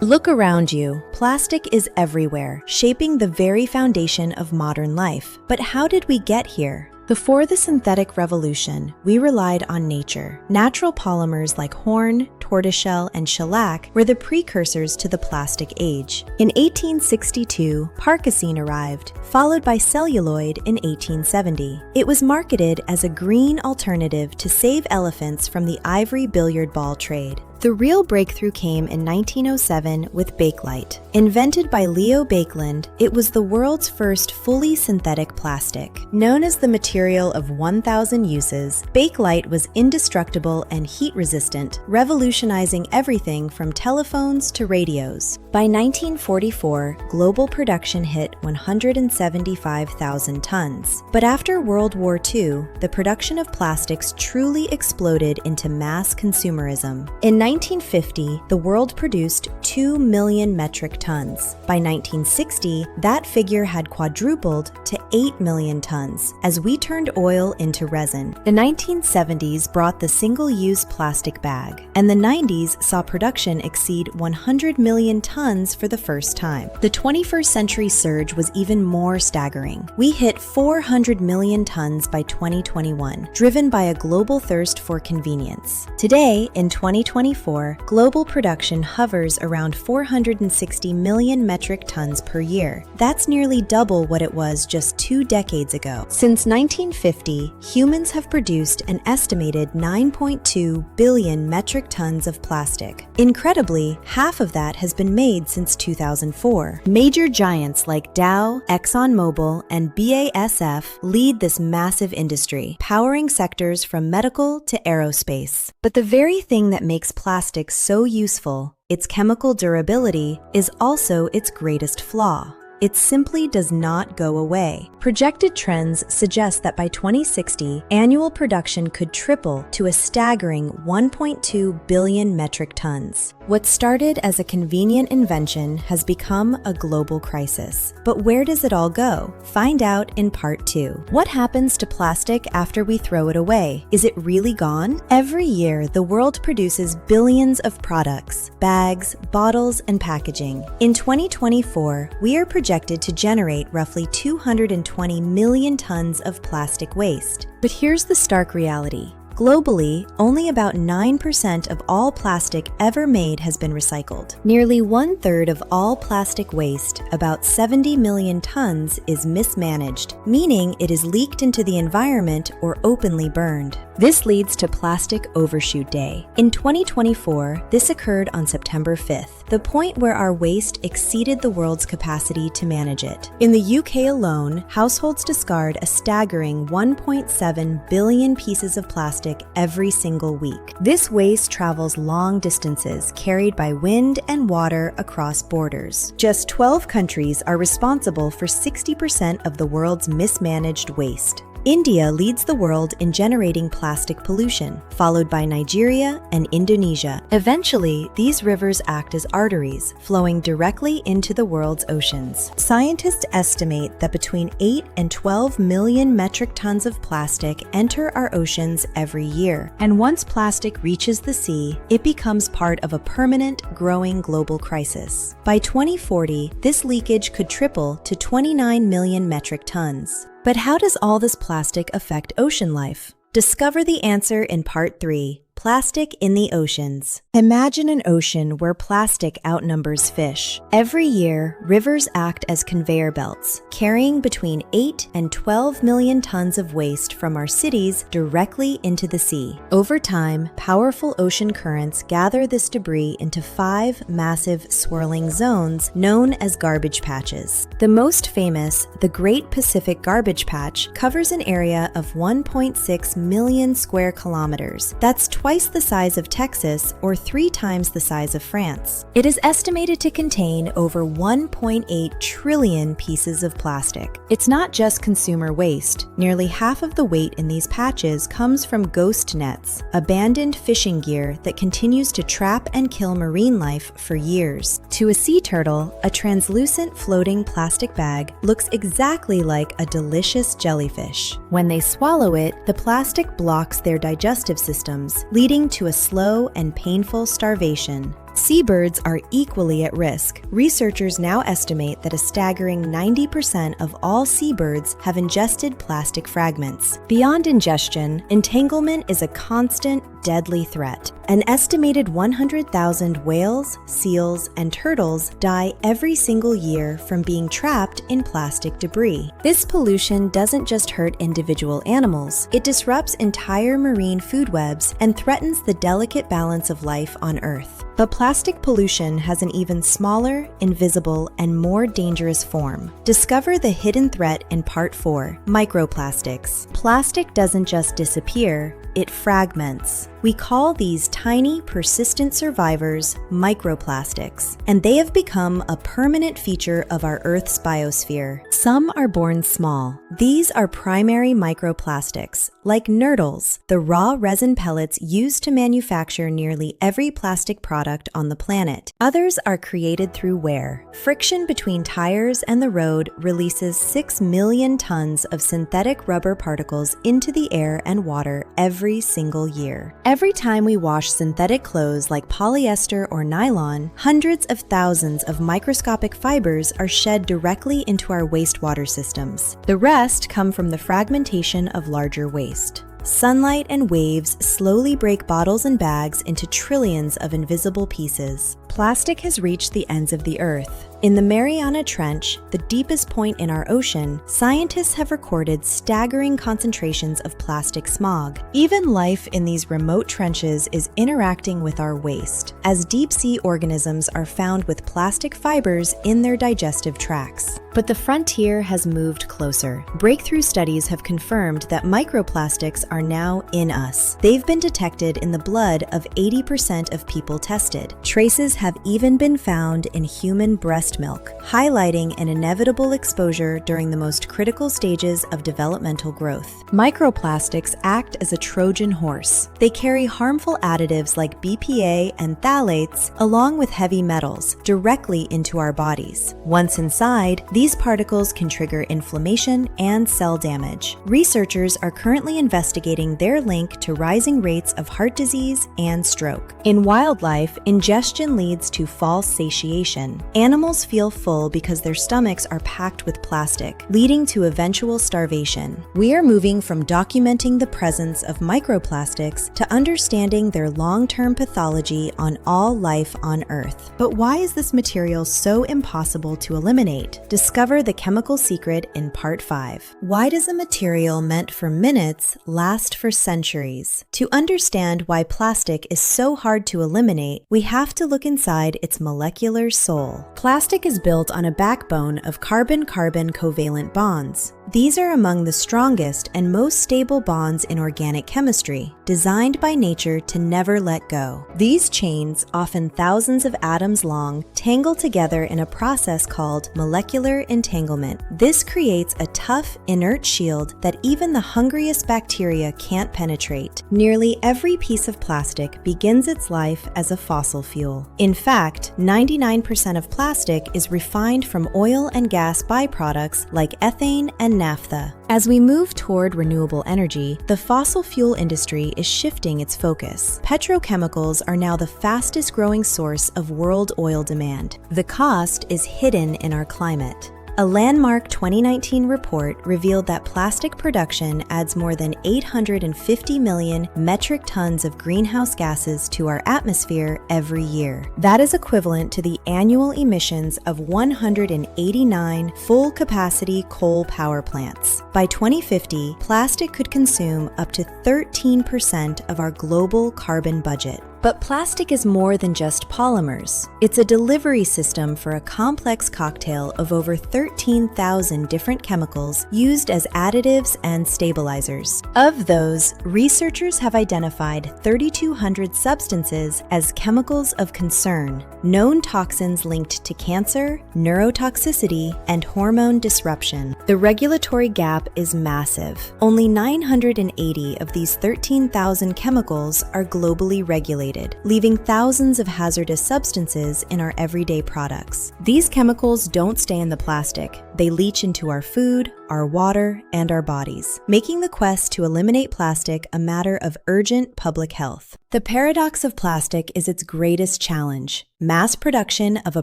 Look around you. Plastic is everywhere, shaping the very foundation of modern life. But how did we get here? Before the synthetic revolution, we relied on nature. Natural polymers like horn, tortoiseshell, and shellac were the precursors to the plastic age. In 1862, Parkesine arrived, followed by celluloid in 1870. It was marketed as a green alternative to save elephants from the ivory billiard ball trade. The real breakthrough came in 1907 with Bakelite. Invented by Leo Baekeland, it was the world's first fully synthetic plastic. Known as the material of 1,000 uses, Bakelite was indestructible and heat-resistant, revolutionizing everything from telephones to radios. By 1944, global production hit 175,000 tons. But after World War II, the production of plastics truly exploded into mass consumerism. In 1950, the world produced 2 million metric tons. By 1960, that figure had quadrupled to 8 million tons as we turned oil into resin. The 1970s brought the single-use plastic bag, and the 90s saw production exceed 100 million tons for the first time. The 21st century surge was even more staggering. We hit 400 million tons by 2021, driven by a global thirst for convenience. Today, in 2024, global production hovers around 460 million metric tons per year. That's nearly double what it was just 2 decades ago. Since 1950, humans have produced an estimated 9.2 billion metric tons of plastic. Incredibly, half of that has been made since 2004. Major giants like Dow, ExxonMobil, and BASF lead this massive industry, powering sectors from medical to aerospace. But the very thing that makes plastic so useful, its chemical durability, is also its greatest flaw. It simply does not go away. Projected trends suggest that by 2060, annual production could triple to a staggering 1.2 billion metric tons. What started as a convenient invention has become a global crisis. But where does it all go? Find out in part 2. What happens to plastic after we throw it away? Is it really gone? Every year, the world produces billions of products, bags, bottles, and packaging. In 2024, we are projected to generate roughly 220 million tons of plastic waste. But here's the stark reality. Globally, only about 9% of all plastic ever made has been recycled. Nearly 1/3 of all plastic waste, about 70 million tons, is mismanaged, meaning it is leaked into the environment or openly burned. This leads to Plastic Overshoot Day. In 2024, this occurred on September 5th, the point where our waste exceeded the world's capacity to manage it. In the UK alone, households discard a staggering 1.7 billion pieces of plastic every single week. This waste travels long distances, carried by wind and water across borders. Just 12 countries are responsible for 60% of the world's mismanaged waste. India leads the world in generating plastic pollution, followed by Nigeria and Indonesia. Eventually, these rivers act as arteries, flowing directly into the world's oceans. Scientists estimate that between 8 and 12 million metric tons of plastic enter our oceans every year. And once plastic reaches the sea, it becomes part of a permanent, growing global crisis. By 2040, this leakage could triple to 29 million metric tons. But how does all this plastic affect ocean life? Discover the answer in part 3. Plastic in the oceans. Imagine an ocean where plastic outnumbers fish. Every year, rivers act as conveyor belts, carrying between 8 and 12 million tons of waste from our cities directly into the sea. Over time, powerful ocean currents gather this debris into 5 massive swirling zones known as garbage patches. The most famous, the Great Pacific Garbage Patch, covers an area of 1.6 million square kilometers. That's twice the size of Texas or 3 times the size of France. It is estimated to contain over 1.8 trillion pieces of plastic. It's not just consumer waste. Nearly half of the weight in these patches comes from ghost nets, abandoned fishing gear that continues to trap and kill marine life for years. To a sea turtle, a translucent floating plastic bag looks exactly like a delicious jellyfish. When they swallow it, the plastic blocks their digestive systems, leading to a slow and painful starvation. Seabirds are equally at risk. Researchers now estimate that a staggering 90% of all seabirds have ingested plastic fragments. Beyond ingestion, entanglement is a constant, deadly threat. An estimated 100,000 whales, seals, and turtles die every single year from being trapped in plastic debris. This pollution doesn't just hurt individual animals, it disrupts entire marine food webs and threatens the delicate balance of life on Earth. But plastic pollution has an even smaller, invisible, and more dangerous form. Discover the hidden threat in Part 4, Microplastics. Plastic doesn't just disappear, it fragments. We call these tiny, persistent survivors microplastics, and they have become a permanent feature of our Earth's biosphere. Some are born small. These are primary microplastics, like nurdles, the raw resin pellets used to manufacture nearly every plastic product on the planet. Others are created through wear. Friction between tires and the road releases 6 million tons of synthetic rubber particles into the air and water every single year. Every time we wash synthetic clothes like polyester or nylon, hundreds of thousands of microscopic fibers are shed directly into our wastewater systems. The rest come from the fragmentation of larger waste. Sunlight and waves slowly break bottles and bags into trillions of invisible pieces. Plastic has reached the ends of the Earth. In the Mariana Trench, the deepest point in our ocean, scientists have recorded staggering concentrations of plastic smog. Even life in these remote trenches is interacting with our waste, as deep-sea organisms are found with plastic fibers in their digestive tracts. But the frontier has moved closer. Breakthrough studies have confirmed that microplastics are now in us. They've been detected in the blood of 80% of people tested. Traces have even been found in human breast milk, highlighting an inevitable exposure during the most critical stages of developmental growth. Microplastics act as a Trojan horse. They carry harmful additives like BPA and phthalates, along with heavy metals, directly into our bodies. Once inside, these particles can trigger inflammation and cell damage. Researchers are currently investigating their link to rising rates of heart disease and stroke. In wildlife, ingestion leads to false satiation. Animals feel full because their stomachs are packed with plastic, leading to eventual starvation. We are moving from documenting the presence of microplastics to understanding their long-term pathology on all life on Earth. But why is this material so impossible to eliminate? Discover the chemical secret in Part 5. Why does a material meant for minutes last for centuries? To understand why plastic is so hard to eliminate, we have to look inside its molecular soul. Plastic is built on a backbone of carbon-carbon covalent bonds. These are among the strongest and most stable bonds in organic chemistry, designed by nature to never let go. These chains, often thousands of atoms long, tangle together in a process called molecular entanglement. This creates a tough, inert shield that even the hungriest bacteria can't penetrate. Nearly every piece of plastic begins its life as a fossil fuel. In fact, 99% of plastic is refined from oil and gas byproducts like ethane and naphtha. As we move toward renewable energy, the fossil fuel industry is shifting its focus. Petrochemicals are now the fastest growing source of world oil demand. The cost is hidden in our climate. A landmark 2019 report revealed that plastic production adds more than 850 million metric tons of greenhouse gases to our atmosphere every year. That is equivalent to the annual emissions of 189 full-capacity coal power plants. By 2050, plastic could consume up to 13% of our global carbon budget. But plastic is more than just polymers. It's a delivery system for a complex cocktail of over 13,000 different chemicals used as additives and stabilizers. Of those, researchers have identified 3,200 substances as chemicals of concern, known toxins linked to cancer, neurotoxicity, and hormone disruption. The regulatory gap is massive. Only 980 of these 13,000 chemicals are globally regulated, leaving thousands of hazardous substances in our everyday products. These chemicals don't stay in the plastic. They leach into our food, our water, and our bodies, making the quest to eliminate plastic a matter of urgent public health. The paradox of plastic is its greatest challenge: mass production of a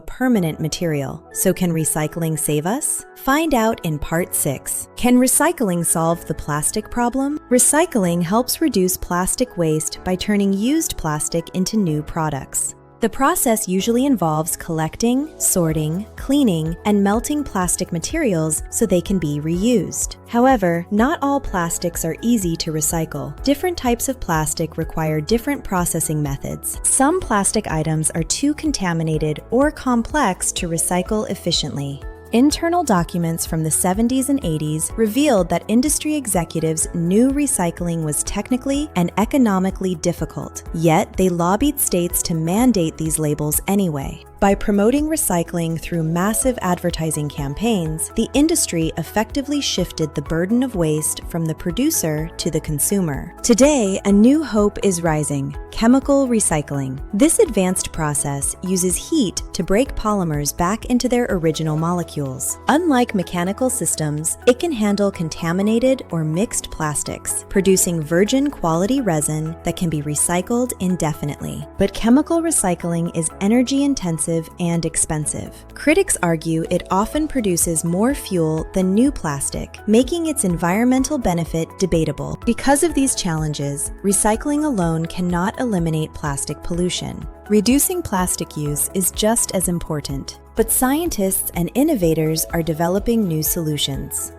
permanent material. So can recycling save us? Find out in Part 6. Can recycling solve the plastic problem? Recycling helps reduce plastic waste by turning used plastic into new products. The process usually involves collecting, sorting, cleaning, and melting plastic materials so they can be reused. However, not all plastics are easy to recycle. Different types of plastic require different processing methods. Some plastic items are too contaminated or complex to recycle efficiently. Internal documents from the 70s and 80s revealed that industry executives knew recycling was technically and economically difficult, yet they lobbied states to mandate these labels anyway. By promoting recycling through massive advertising campaigns, the industry effectively shifted the burden of waste from the producer to the consumer. Today, a new hope is rising: chemical recycling. This advanced process uses heat to break polymers back into their original molecules. Unlike mechanical systems, it can handle contaminated or mixed plastics, producing virgin quality resin that can be recycled indefinitely. But chemical recycling is energy intensive and expensive. Critics argue it often produces more fuel than new plastic, making its environmental benefit debatable. Because of these challenges, recycling alone cannot eliminate plastic pollution. Reducing plastic use is just as important, but scientists and innovators are developing new solutions.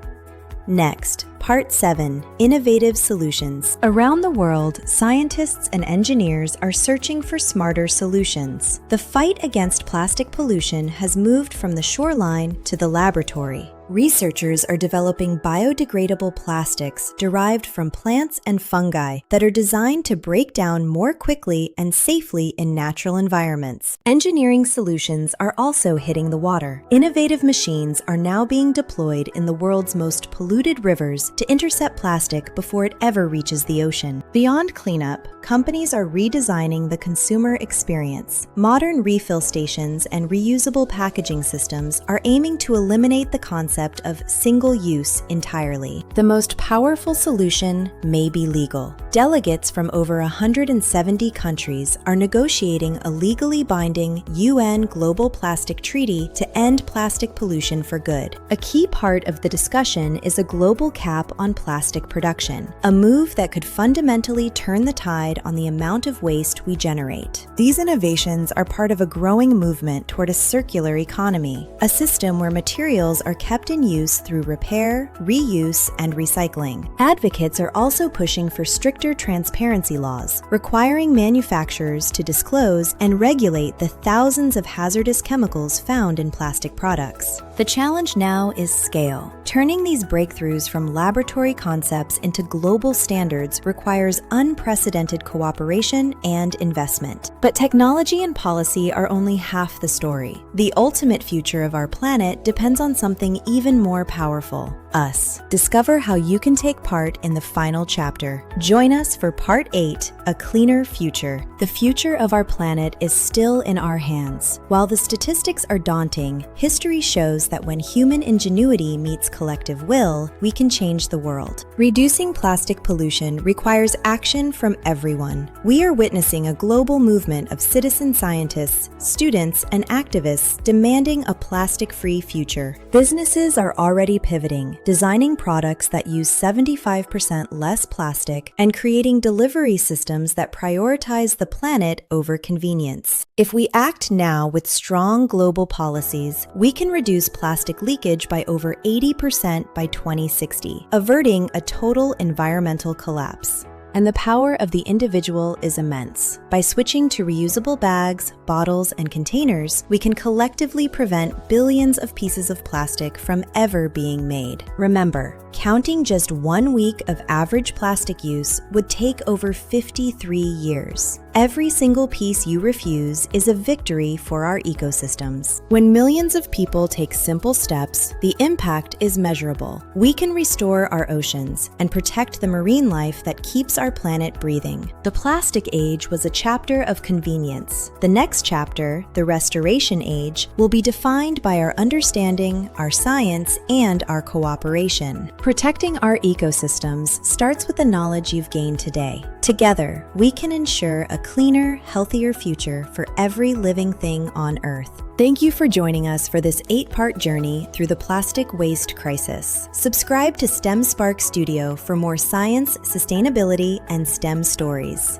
Next, Part 7: Innovative Solutions. Around the world, scientists and engineers are searching for smarter solutions. The fight against plastic pollution has moved from the shoreline to the laboratory. Researchers are developing biodegradable plastics derived from plants and fungi that are designed to break down more quickly and safely in natural environments. Engineering solutions are also hitting the water. Innovative machines are now being deployed in the world's most polluted rivers to intercept plastic before it ever reaches the ocean. Beyond cleanup, companies are redesigning the consumer experience. Modern refill stations and reusable packaging systems are aiming to eliminate the concept of single use entirely. The most powerful solution may be legal. Delegates from over 170 countries are negotiating a legally binding UN Global Plastic Treaty to end plastic pollution for good. A key part of the discussion is a global cap on plastic production, a move that could fundamentally turn the tide on the amount of waste we generate. These innovations are part of a growing movement toward a circular economy, a system where materials are kept in use through repair, reuse, and recycling. Advocates are also pushing for stricter transparency laws, requiring manufacturers to disclose and regulate the thousands of hazardous chemicals found in plastic products. The challenge now is scale. Turning these breakthroughs from laboratory concepts into global standards requires unprecedented cooperation and investment. But technology and policy are only half the story. The ultimate future of our planet depends on something even more powerful: us. Discover how you can take part in the final chapter. Join us for Part 8, A Cleaner Future. The future of our planet is still in our hands. While the statistics are daunting, history shows that when human ingenuity meets collective will, we can change the world. Reducing plastic pollution requires action from everyone. We are witnessing a global movement of citizen scientists, students, and activists demanding a plastic-free future. Businesses are already pivoting, designing products that use 75% less plastic and creating delivery systems that prioritize the planet over convenience. If we act now with strong global policies, we can reduce plastic leakage by over 80% by 2060, averting a total environmental collapse. And the power of the individual is immense. By switching to reusable bags, bottles, and containers, we can collectively prevent billions of pieces of plastic from ever being made. Remember, counting just 1 week of average plastic use would take over 53 years. Every single piece you refuse is a victory for our ecosystems. When millions of people take simple steps, the impact is measurable. We can restore our oceans and protect the marine life that keeps our planet breathing. The plastic age was a chapter of convenience. The next chapter, the restoration age, will be defined by our understanding, our science, and our cooperation. Protecting our ecosystems starts with the knowledge you've gained today. Together, we can ensure a cleaner, healthier future for every living thing on Earth. Thank you for joining us for this 8-part journey through the plastic waste crisis. Subscribe to STEM Spark Studio for more science, sustainability, and STEM stories.